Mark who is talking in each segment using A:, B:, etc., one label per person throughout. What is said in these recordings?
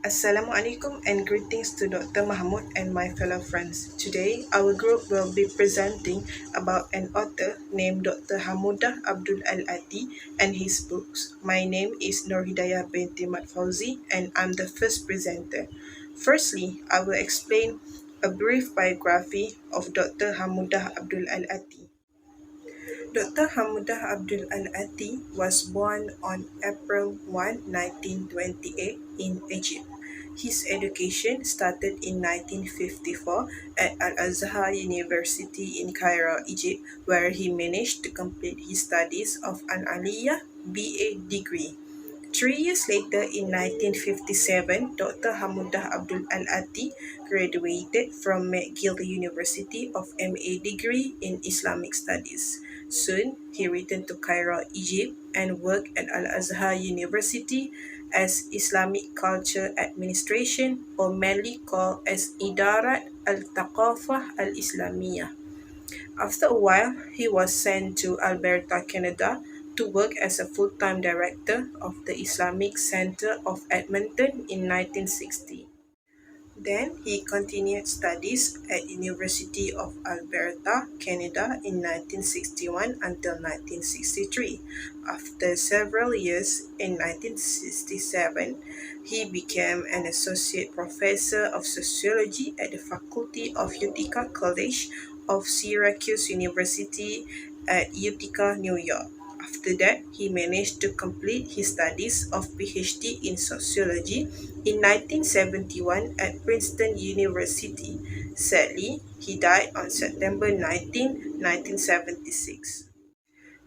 A: Assalamualaikum and greetings to Dr. Mahmud and my fellow friends. Today, our group will be presenting about an author named Dr. Hamudah Abdul Al-Ati and his books. My name is Nur Hidayah binti Mat Fauzi and I'm the first presenter. Firstly, I will explain a brief biography of Dr. Hamudah Abdul Al-Ati. Dr. Hamudah Abdul Al-Ati was born on April 1, 1928 in Egypt. His education started in 1954 at Al-Azhar University in Cairo, Egypt, where he managed to complete his studies of an Aliyah BA degree. 3 years later, in 1957, Dr. Hamudah Abdul Al-Ati graduated from McGill University of MA degree in Islamic Studies. Soon, he returned to Cairo, Egypt, and worked at Al-Azhar University as Islamic Culture Administration, or mainly called as Idarat Al-Thaqafah Al-Islamiyah. After a while, he was sent to Alberta, Canada, to work as a full-time director of the Islamic Center of Edmonton in 1960. Then he continued studies at University of Alberta, Canada in 1961 until 1963. After several years, in 1967, he became an associate professor of sociology at the Faculty of Utica College of Syracuse University at Utica, New York. After that, he managed to complete his studies of PhD in sociology in 1971 at Princeton University. Sadly, he died on September 19, 1976.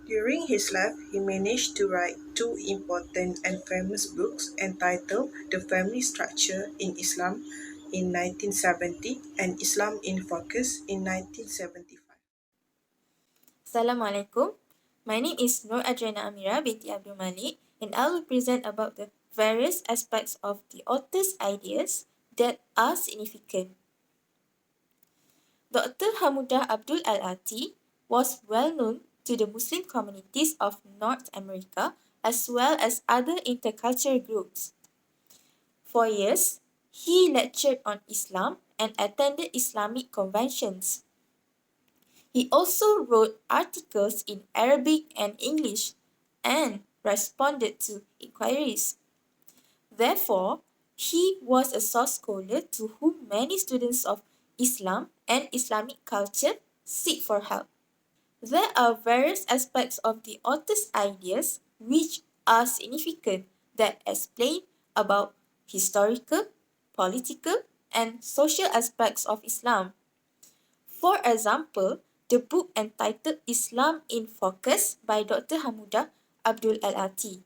A: During his life, he managed to write two important and famous books entitled The Family Structure in Islam in 1970 and Islam in Focus in 1975.
B: Assalamualaikum. My name is Nur Adriana Amira binti Abdul Malik, and I will present about the various aspects of the author's ideas that are significant. Dr. Hamudah Abdul Al-Ati was well known to the Muslim communities of North America as well as other intercultural groups. For years, he lectured on Islam and attended Islamic conventions. He also wrote articles in Arabic and English and responded to inquiries. Therefore, he was a source scholar to whom many students of Islam and Islamic culture seek for help. There are various aspects of the author's ideas which are significant that explain about historical, political, and social aspects of Islam. For example, the book entitled Islam in Focus by Dr. Hamudah Abdul Al-Ati.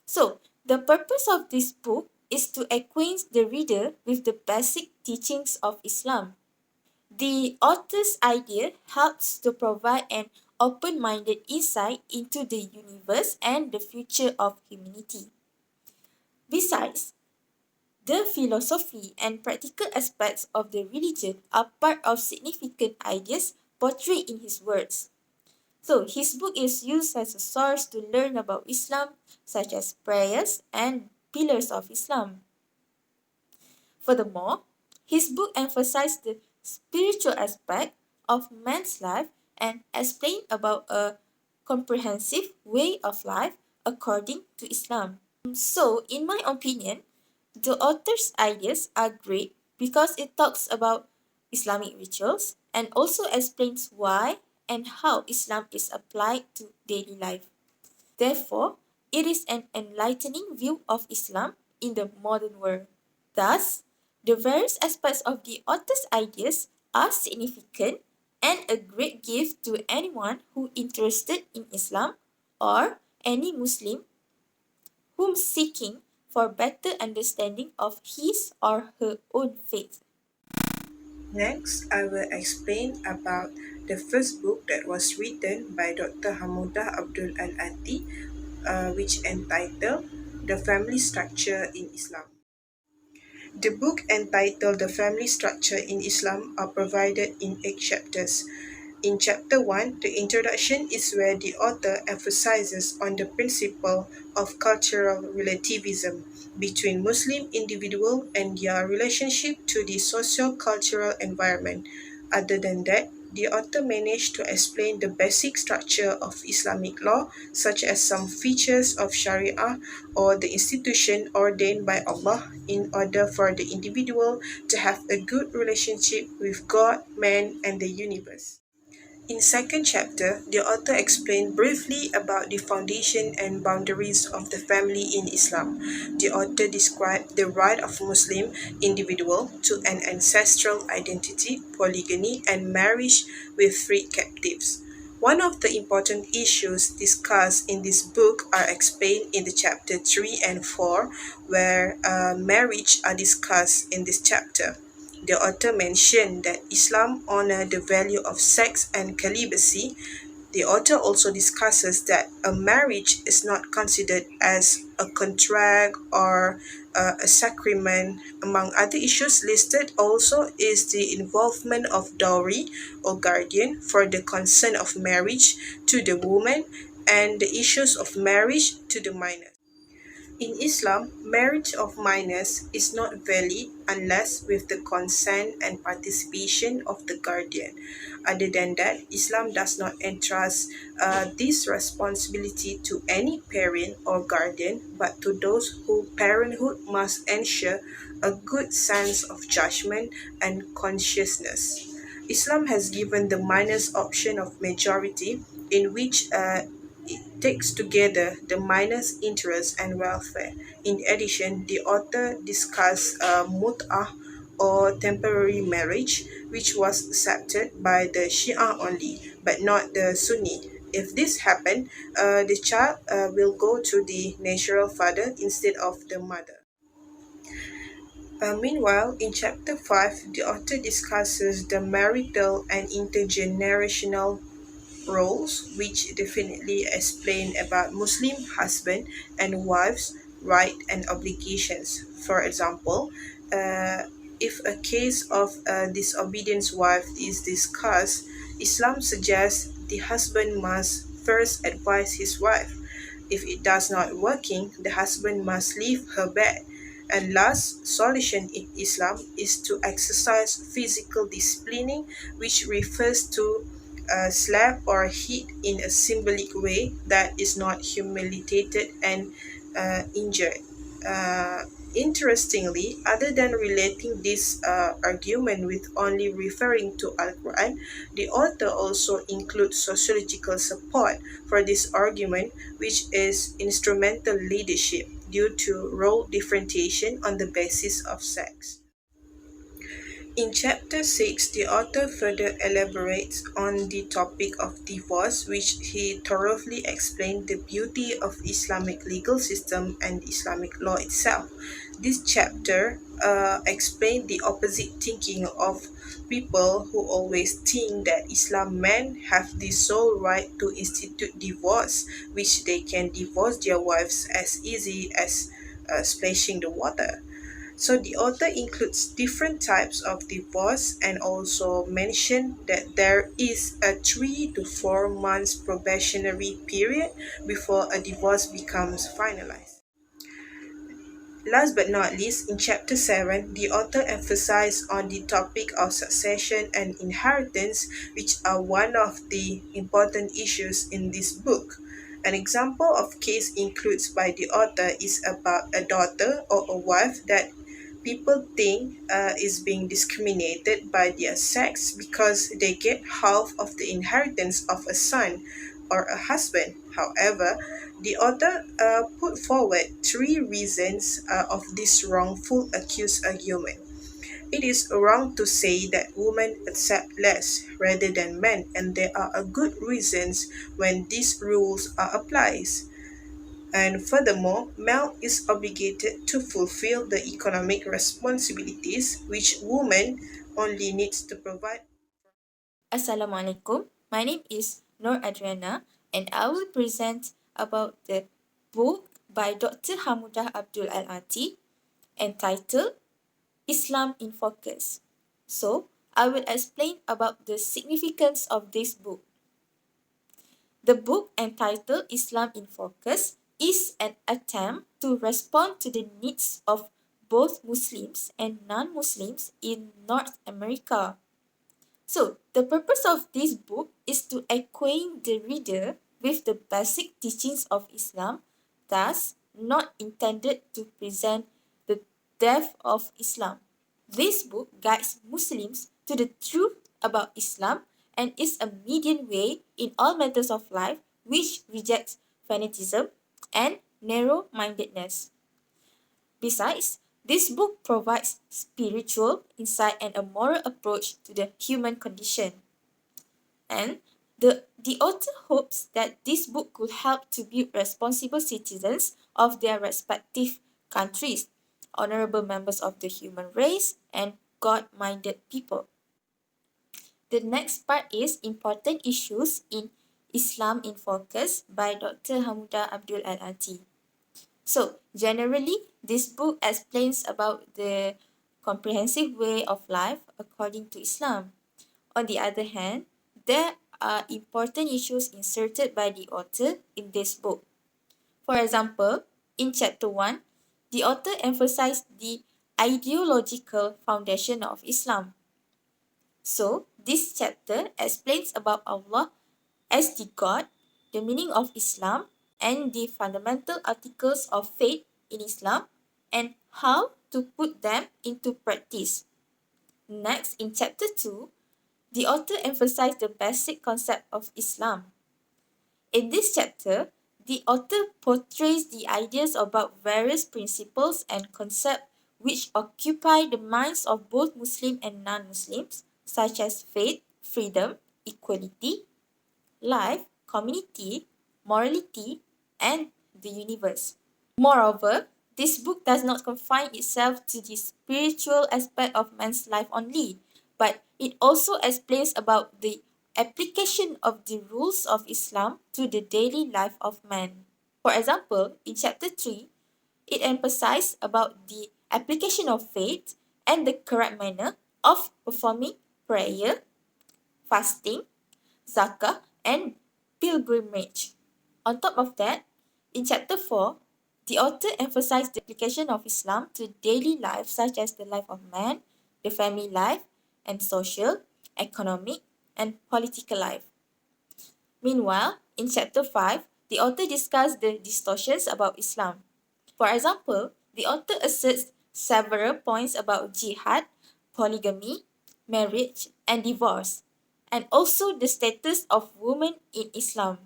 B: So, the purpose of this book is to acquaint the reader with the basic teachings of Islam. The author's idea helps to provide an open-minded insight into the universe and the future of humanity. Besides, the philosophy and practical aspects of the religion are part of significant ideas portrayed in his words. So, his book is used as a source to learn about Islam, such as prayers and pillars of Islam. Furthermore, his book emphasized the spiritual aspect of man's life and explained about a comprehensive way of life according to Islam. So, in my opinion, the author's ideas are great because it talks about Islamic rituals and also explains why and how Islam is applied to daily life. Therefore, it is an enlightening view of Islam in the modern world. Thus, the various aspects of the author's ideas are significant and a great gift to anyone who interested in Islam or any Muslim whom seeking for better understanding of his or her own faith.
A: Next, I will explain about the first book that was written by Dr. Hamudah Abdul Al-Ati, which entitled The Family Structure in Islam. The book entitled The Family Structure in Islam are provided in 8 chapters. In chapter 1, the introduction is where the author emphasizes on the principle of cultural relativism between Muslim individual and their relationship to the socio-cultural environment. Other than that, the author managed to explain the basic structure of Islamic law, such as some features of Sharia or the institution ordained by Allah, in order for the individual to have a good relationship with God, man, and the universe. In second chapter, the author explained briefly about the foundation and boundaries of the family in Islam. The author described the right of Muslim individual to an ancestral identity, polygamy, and marriage with freed captives. One of the important issues discussed in this book are explained in the chapter 3 and 4, where marriage are discussed in this chapter. The author mentioned that Islam honors the value of sex and celibacy. The author also discusses that a marriage is not considered as a contract or a sacrament. Among other issues listed also is the involvement of dowry or guardian for the consent of marriage to the woman and the issues of marriage to the minor. In Islam, marriage of minors is not valid unless with the consent and participation of the guardian. Other than that, Islam does not entrust this responsibility to any parent or guardian, but to those who parenthood must ensure a good sense of judgment and consciousness. Islam has given the minors option of majority in which it takes together the minor's interests and welfare. In addition, the author discussed mut'ah or temporary marriage, which was accepted by the Shia only, but not the Sunni. If this happened, the child will go to the natural father instead of the mother. Meanwhile, in chapter 5, the author discusses the marital and intergenerational roles, which definitely explain about Muslim husband and wives' right and obligations. For example, if a case of a disobedient wife is discussed, Islam suggests the husband must first advise his wife. If it does not working, the husband must leave her bed. And last solution in Islam is to exercise physical disciplining, which refers to slap or hit in a symbolic way that is not humiliated and injured. Uh, Interestingly, other than relating this argument with only referring to Al Quran, the author also includes sociological support for this argument, which is instrumental leadership due to role differentiation on the basis of sex. In chapter 6, the author further elaborates on the topic of divorce, which he thoroughly explained the beauty of Islamic legal system and Islamic law itself. This chapter explained the opposite thinking of people who always think that Islam men have the sole right to institute divorce, which they can divorce their wives as easy as splashing the water. So the author includes different types of divorce and also mention that there is a 3 to 4 months probationary period before a divorce becomes finalized. Last but not least, in chapter 7, the author emphasized on the topic of succession and inheritance, which are one of the important issues in this book. An example of case includes by the author is about a daughter or a wife that people think is being discriminated by their sex because they get half of the inheritance of a son or a husband. However, the author put forward 3 reasons of this wrongful accused argument. It is wrong to say that women accept less rather than men, and there are a good reasons when these rules are applied. And furthermore, male is obligated to fulfill the economic responsibilities which woman only needs to provide.
B: Assalamualaikum. My name is Nur Adriana and I will present about the book by Dr. Hamudah Abdul Al-Ati entitled Islam in Focus. So, I will explain about the significance of this book. The book, entitled Islam in Focus, is an attempt to respond to the needs of both Muslims and non-Muslims in North America. So, the purpose of this book is to acquaint the reader with the basic teachings of Islam, thus not intended to present the depth of Islam. This book guides Muslims to the truth about Islam and is a median way in all matters of life which rejects fanaticism and narrow mindedness. Besides, this book provides spiritual insight and a moral approach to the human condition. And the author hopes that this book could help to build responsible citizens of their respective countries, honorable members of the human race, and God minded people. The next part is Important Issues in Islam in Focus by Dr. Hamuda Abdul Al-Ati. So, generally, this book explains about the comprehensive way of life according to Islam. On the other hand, there are important issues inserted by the author in this book. For example, in chapter 1, the author emphasized the ideological foundation of Islam. So, this chapter explains about Allah as the God, the meaning of Islam, and the fundamental articles of faith in Islam, and how to put them into practice. Next, in chapter 2, the author emphasized the basic concept of Islam. In this chapter, the author portrays the ideas about various principles and concepts which occupy the minds of both Muslim and non-Muslims, such as faith, freedom, equality, life, community, morality, and the universe. Moreover, this book does not confine itself to the spiritual aspect of man's life only, but it also explains about the application of the rules of Islam to the daily life of man. For example, in chapter 3, it emphasized about the application of faith and the correct manner of performing prayer, fasting, zakah, and pilgrimage. On top of that, in chapter 4, the author emphasized the application of Islam to daily life, such as the life of man, the family life, and social, economic, and political life. Meanwhile, in chapter 5, the author discussed the distortions about Islam. For example, the author asserts several points about jihad, polygamy, marriage, and divorce, and also the status of women in Islam.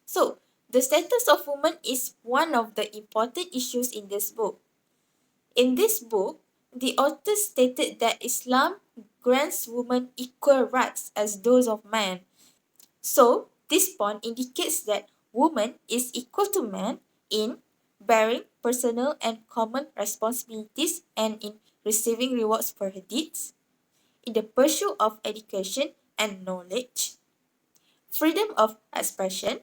B: So, the status of women is one of the important issues in this book. In this book, the author stated that Islam grants women equal rights as those of men. So, this point indicates that woman is equal to man in bearing personal and common responsibilities and in receiving rewards for her deeds, in the pursuit of education and knowledge, freedom of expression,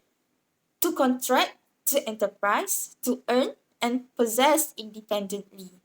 B: to contract, to enterprise, to earn, and possess independently.